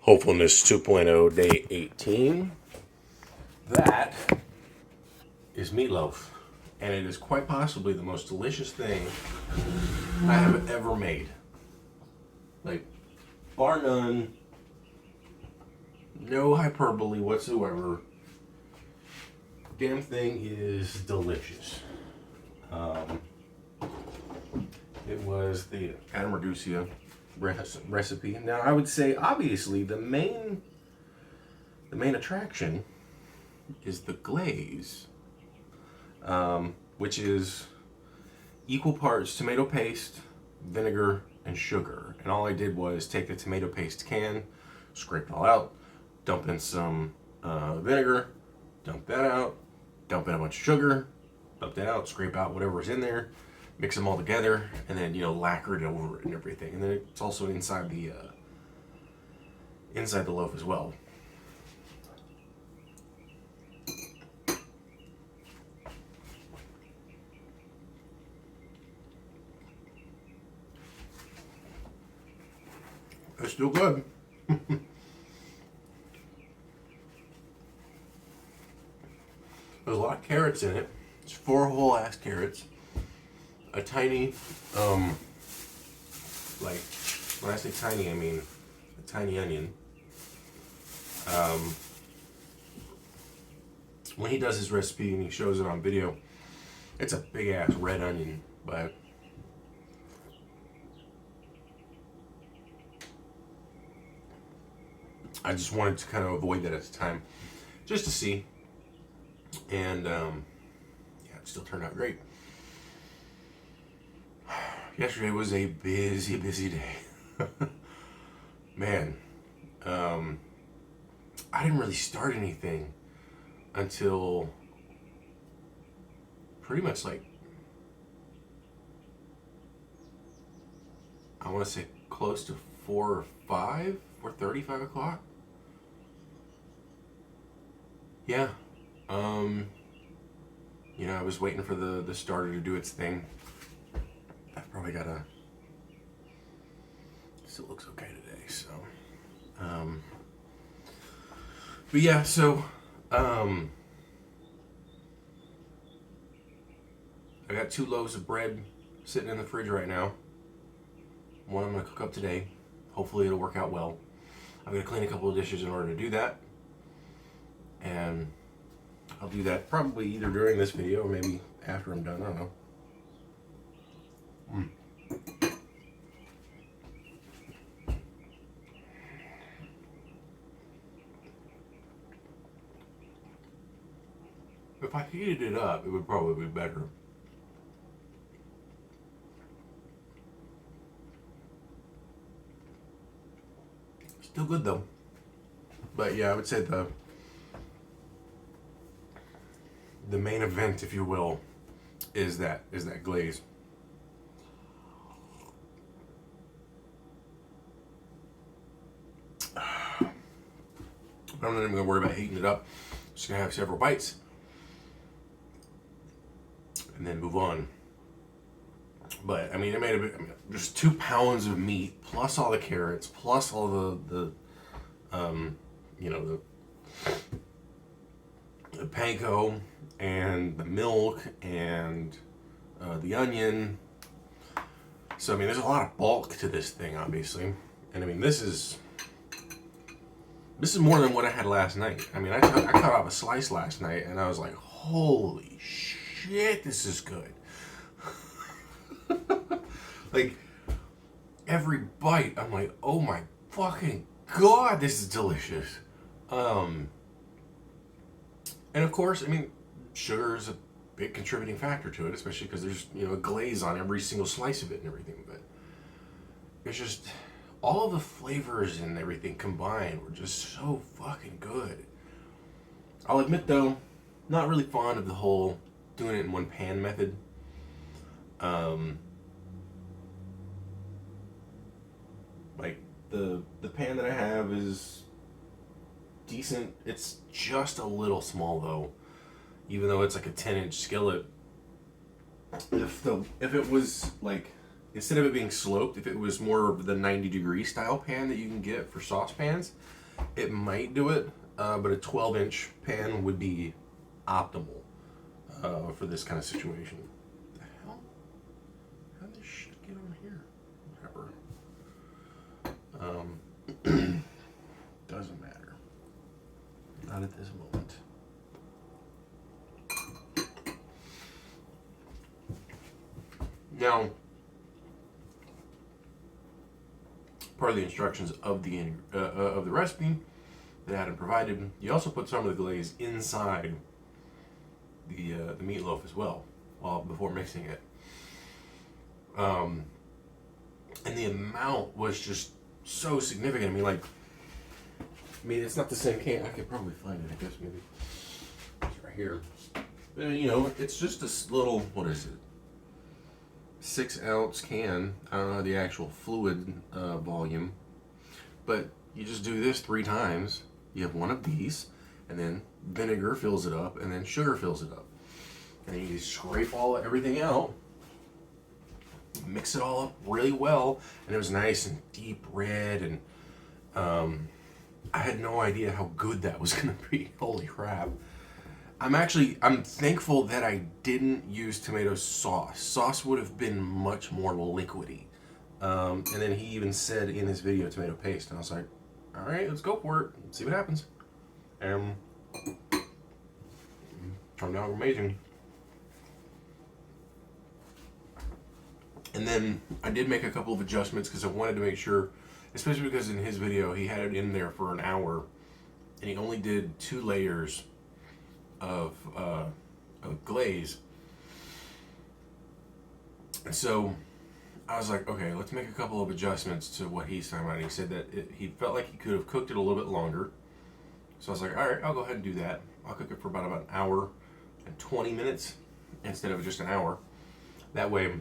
Hopefulness 2.0 day 18. That is meatloaf. And it is quite possibly the most delicious thing I have ever made. Like, bar none. No hyperbole whatsoever. Damn thing is delicious. It was the Adam Ragusa recipe. Now, I would say, obviously, the main attraction is the glaze, which is equal parts tomato paste, vinegar, and sugar. And all I did was take the tomato paste can, scrape it all out, dump in some vinegar, dump that out, dump in a bunch of sugar, dump that out, scrape out whatever's in there, mix them all together, and then, lacquer it over it and everything. And then it's also inside the loaf as well. It's still good. There's a lot of carrots in it. It's 4 whole ass carrots. A tiny, like, when I say tiny, I mean a tiny onion. When he does his recipe and he shows it on video, it's a big ass red onion, but I just wanted to kind of avoid that at the time, just to see. And yeah, it still turned out great. Yesterday was a busy day. Man, I didn't really start anything until pretty much like, I want to say close to 4 or 5 o'clock. Yeah. I was waiting for the starter to do its thing. I've probably got a... Still looks okay today, so... But yeah, so... I got 2 loaves of bread sitting in the fridge right now. One I'm going to cook up today. Hopefully it'll work out well. I'm going to clean a couple of dishes in order to do that. And I'll do that probably either during this video or maybe after I'm done. I don't know. If I heated it up, it would probably be better. Still good though. But yeah, I would say the main event, if you will, is that glaze. I'm not even gonna worry about heating it up. Just gonna have several bites and then move on. But I mean, it made a bit. I mean, just 2 pounds of meat plus all the carrots plus all the panko and the milk and the onion. So I mean, there's a lot of bulk to this thing, obviously, and I mean, this is more than what I had last night. I mean, I cut off a slice last night, and I was like, holy shit, this is good. Like, every bite, I'm like, oh my fucking god, this is delicious. And of course, I mean, sugar is a big contributing factor to it, especially because there's, a glaze on every single slice of it and everything. But it's just, all of the flavors and everything combined were just so fucking good. I'll admit, though, not really fond of the whole doing it in one pan method. Like, the pan that I have is decent. It's just a little small, though. Even though it's like a 10-inch skillet. If it was, like, instead of it being sloped, if it was more of the 90-degree style pan that you can get for saucepans, It might do it, but a 12-inch pan would be optimal for this kind of situation. What the hell? How did this shit get on here? Whatever. Doesn't matter. Not at this moment. Now, part of the instructions of the recipe that Adam provided, you also put some of the glaze inside the meatloaf as well, before mixing it. And the amount was just so significant. I mean, it's not the same can. I could probably find it. I guess maybe it's right here. It's just this little, what is it? 6-ounce can. I don't know the actual fluid volume, but you just do this 3 times. You have one of these, and then vinegar fills it up, and then sugar fills it up, and then you scrape everything out, mix it all up really well, and it was nice and deep red, and I had no idea how good that was gonna be. Holy crap. I'm thankful that I didn't use tomato sauce. Sauce would have been much more liquidy. And then he even said in his video tomato paste, and I was like, all right, let's go for it. Let's see what happens. And turned out amazing. And then I did make a couple of adjustments because I wanted to make sure, especially because in his video he had it in there for an hour, and he only did 2 layers of glaze. And so I was like, okay, let's make a couple of adjustments to what he's talking about. And he said that he felt like he could have cooked it a little bit longer. So I was like, all right, I'll go ahead and do that. I'll cook it for about an hour and 20 minutes instead of just an hour. That way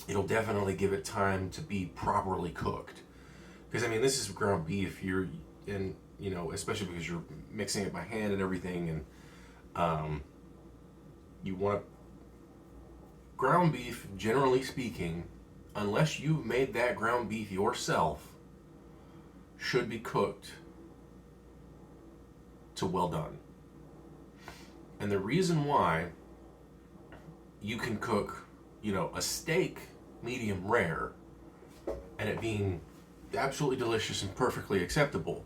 it'll definitely give it time to be properly cooked. Because I mean, this is ground beef. Especially because you're mixing it by hand and everything, and you want ground beef, generally speaking, unless you've made that ground beef yourself, should be cooked to well done. And the reason why you can cook, a steak medium rare and it being absolutely delicious and perfectly acceptable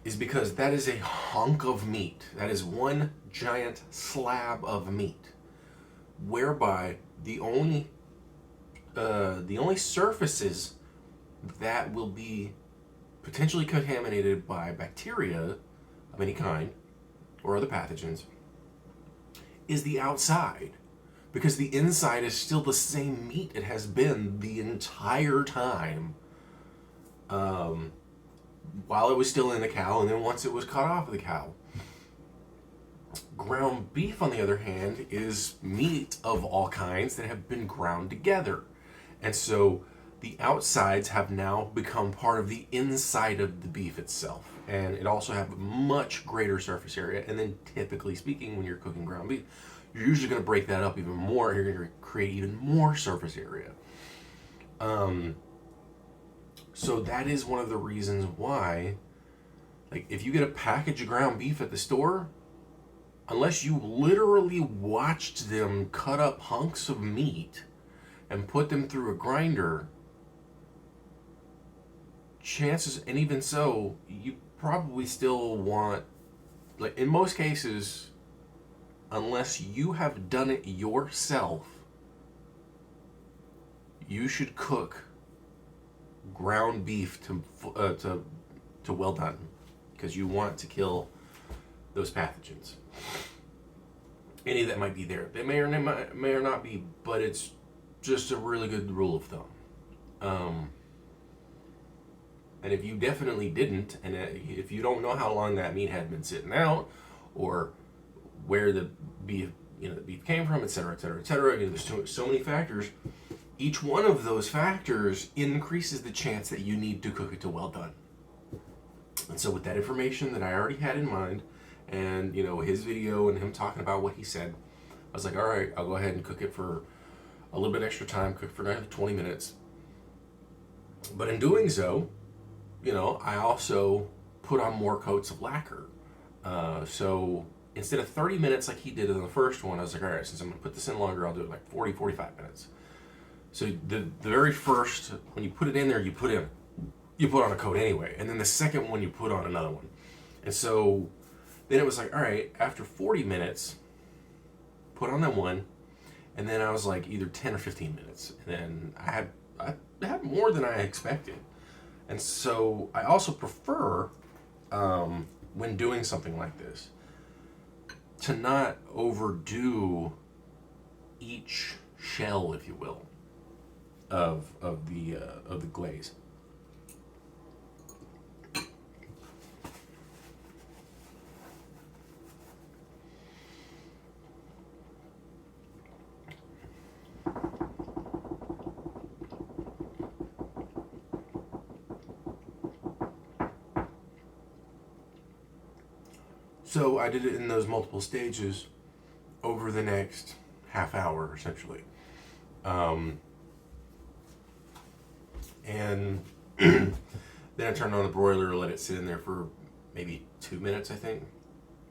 is because that is a hunk of meat. That is one giant slab of meat, whereby the only surfaces that will be potentially contaminated by bacteria of any kind or other pathogens is the outside, because the inside is still the same meat it has been the entire time, while it was still in the cow, and then once it was cut off of the cow. Ground beef, on the other hand, is meat of all kinds that have been ground together. And so the outsides have now become part of the inside of the beef itself. And it also have much greater surface area. And then typically speaking, when you're cooking ground beef, you're usually going to break that up even more. You're going to create even more surface area. So that is one of the reasons why, if you get a package of ground beef at the store, unless you literally watched them cut up hunks of meat and put them through a grinder, chances, and even so, you probably still want, in most cases, unless you have done it yourself, you should cook ground beef to well done, because you want to kill those pathogens. Any that might be there. They may or not be, but it's just a really good rule of thumb. And if you definitely didn't, and if you don't know how long that meat had been sitting out, or where the beef came from, et cetera, et cetera, et cetera, there's so many factors. Each one of those factors increases the chance that you need to cook it to well done. And so with that information that I already had in mind, and his video and him talking about what he said, I was like, all right, I'll go ahead and cook it for a little bit extra time, cook for another 20 minutes. But in doing so, I also put on more coats of lacquer. So instead of 30 minutes like he did in the first one, I was like, all right, since I'm going to put this in longer, I'll do it like 40, 45 minutes. So the very first, when you put it in there, you put on a coat anyway. And then the second one, you put on another one. And so then it was like, all right, after 40 minutes, put on that one. And then I was like either 10 or 15 minutes. And then I had more than I expected. And so I also prefer, when doing something like this, to not overdo each shell, if you will, of the glaze. So I did it in those multiple stages over the next half hour, essentially. And then I turned on the broiler, let it sit in there for maybe 2 minutes, I think,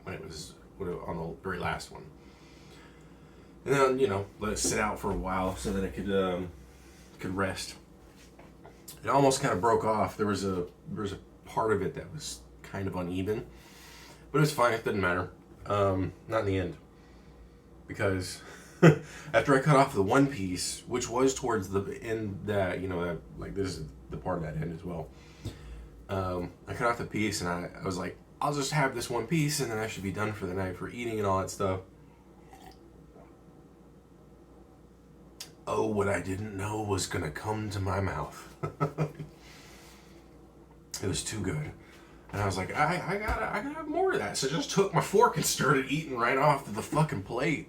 when it was on the very last one. And then, let it sit out for a while so that it could rest. It almost kind of broke off. There was a part of it that was kind of uneven. But it was fine, it didn't matter. Not in the end. Because after I cut off the one piece, which was towards the end, that this is the part of that end as well. I cut off the piece and I was like, I'll just have this one piece and then I should be done for the night for eating and all that stuff. Oh, what I didn't know was gonna come to my mouth. It was too good. And I was like, I gotta have more of that. So I just took my fork and started eating right off the fucking plate.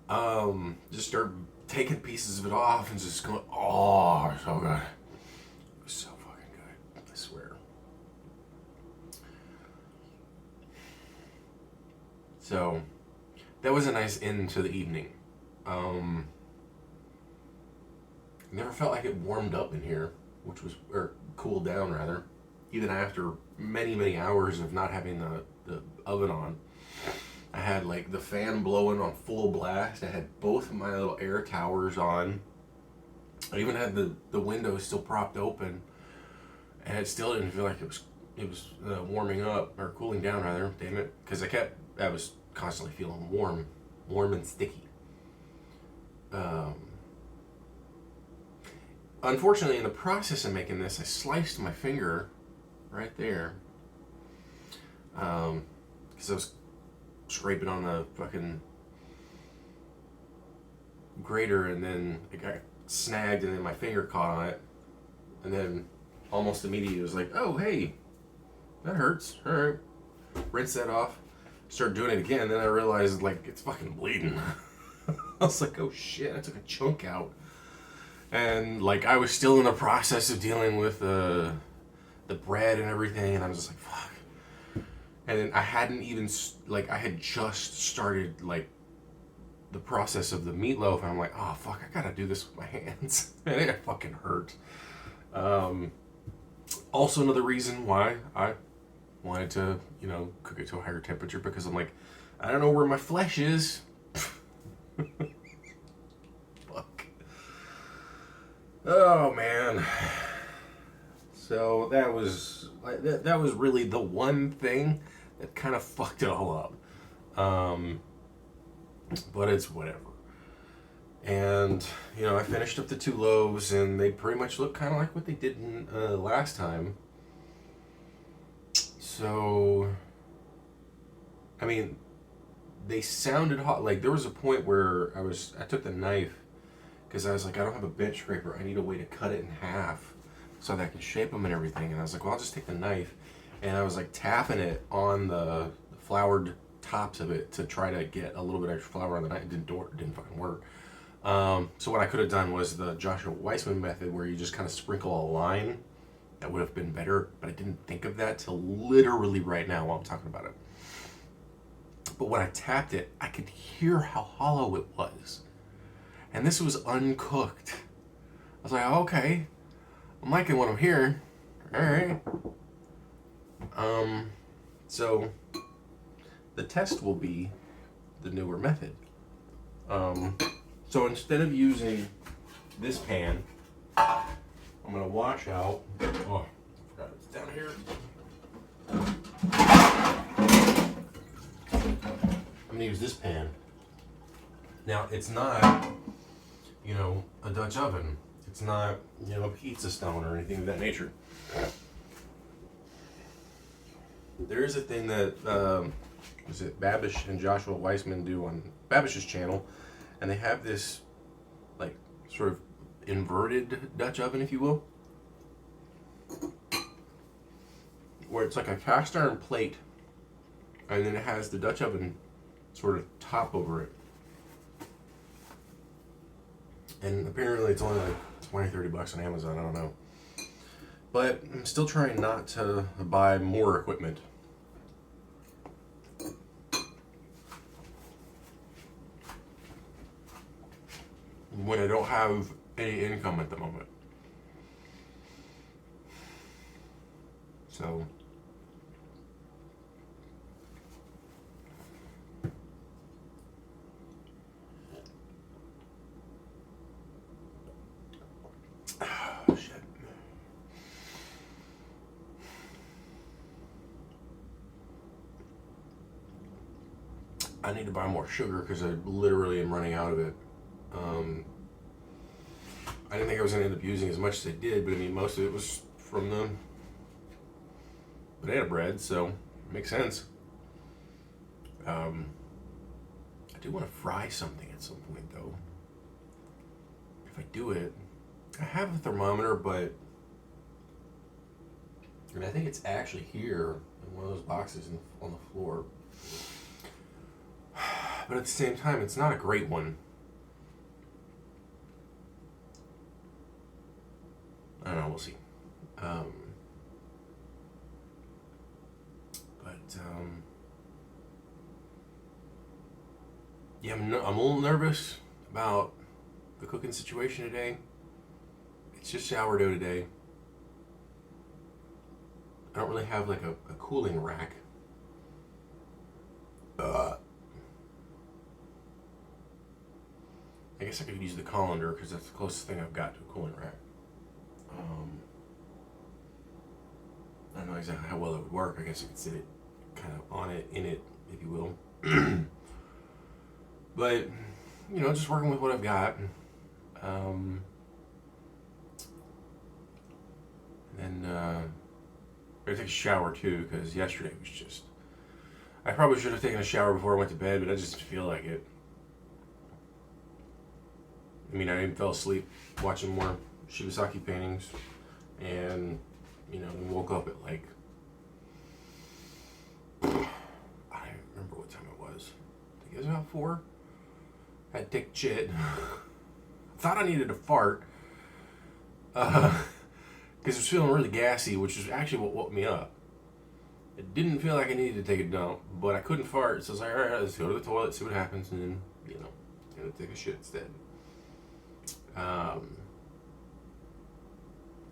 Just started taking pieces of it off and just going, oh, so good. It was so fucking good, I swear. So, that was a nice end to the evening. Never felt like it warmed up in here, or cooled down rather. Even after many, many hours of not having the oven on. I had like the fan blowing on full blast. I had both of my little air towers on. I even had the windows still propped open. And it still didn't feel like it was warming up, or cooling down rather, damn it. Because I was constantly feeling warm and sticky. Unfortunately, in the process of making this, I sliced my finger right there, because I was scraping on the fucking grater and then it got snagged and then my finger caught on it, and then almost immediately it was like, oh hey, that hurts, alright, rinse that off, start doing it again, then I realized like it's fucking bleeding. I was like, oh shit, I took a chunk out, and like I was still in the process of dealing with the bread and everything, and I was just like, fuck. And then I hadn't even, I had just started, the process of the meatloaf, and I'm like, oh, fuck, I gotta do this with my hands. And it fucking hurt. Also another reason why I wanted to, cook it to a higher temperature, because I'm like, I don't know where my flesh is. Fuck. Oh, man. So that was really the one thing that kind of fucked it all up. But it's whatever. And, I finished up the 2 loaves, and they pretty much look kind of like what they did last time. So, I mean, they sounded hot. Like, there was a point where I took the knife, because I was like, I don't have a bench scraper. I need a way to cut it in half so that I can shape them and everything. And I was like, well, I'll just take the knife. And I was like tapping it on the floured tops of it to try to get a little bit extra flour on the knife. It didn't fucking work. So what I could have done was the Joshua Weissman method, where you just kind of sprinkle a line. That would have been better, but I didn't think of that till literally right now while I'm talking about it. But when I tapped it, I could hear how hollow it was. And this was uncooked. I was like, okay, I'm liking what I'm hearing. All right. So the test will be the newer method. So instead of using this pan, I'm gonna wash out. Oh, I forgot it's down here. I'm gonna use this pan. Now it's not, a Dutch oven. It's not, a pizza stone or anything of that nature. There is a thing that was it Babish and Joshua Weissman do on Babish's channel, and they have this like sort of inverted Dutch oven, if you will, where it's like a cast iron plate, and then it has the Dutch oven sort of top over it. And apparently it's only like $20-$30 on Amazon, I don't know. But I'm still trying not to buy more equipment. When I don't have any income at the moment. So shit. I need to buy more sugar because I literally am running out of it. I didn't think I was going to end up using as much as I did, but I mean, most of it was from the banana bread, so it makes sense. I do want to fry something at some point, though. If I do it, I have a thermometer, but I think it's actually here in one of those boxes on the floor. But at the same time, it's not a great one. I don't know, we'll see. Yeah, I'm a little nervous about the cooking situation today. It's just sourdough today. I don't really have like a cooling rack. I guess I could use the colander because that's the closest thing I've got to a cooling rack. I don't know exactly how well it would work. I guess I could sit it kind of on it, in it, if you will. But, just working with what I've got. And I gotta take a shower too, because yesterday was just... I probably should have taken a shower before I went to bed, but I just didn't feel like it. I mean, I even fell asleep watching more Shibasaki paintings, and woke up at like, I don't even remember what time it was. I think it was about 4. Had to take a shit. Thought I needed a fart, because I was feeling really gassy, which is actually what woke me up. It didn't feel like I needed to take a dump, but I couldn't fart, so I was like, all right, let's go to the toilet, see what happens, and then, gonna take a shit instead.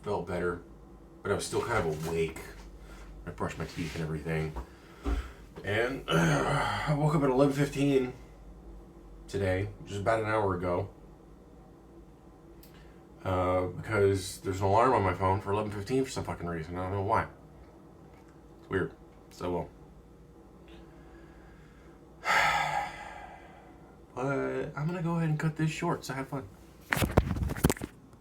Felt better, but I was still kind of awake. I brushed my teeth and everything, and I woke up at 11:15 today, which is about an hour ago, because there's an alarm on my phone for 11:15 for some fucking reason. I don't know why. It's weird. So well. But I'm gonna go ahead and cut this short, so have fun.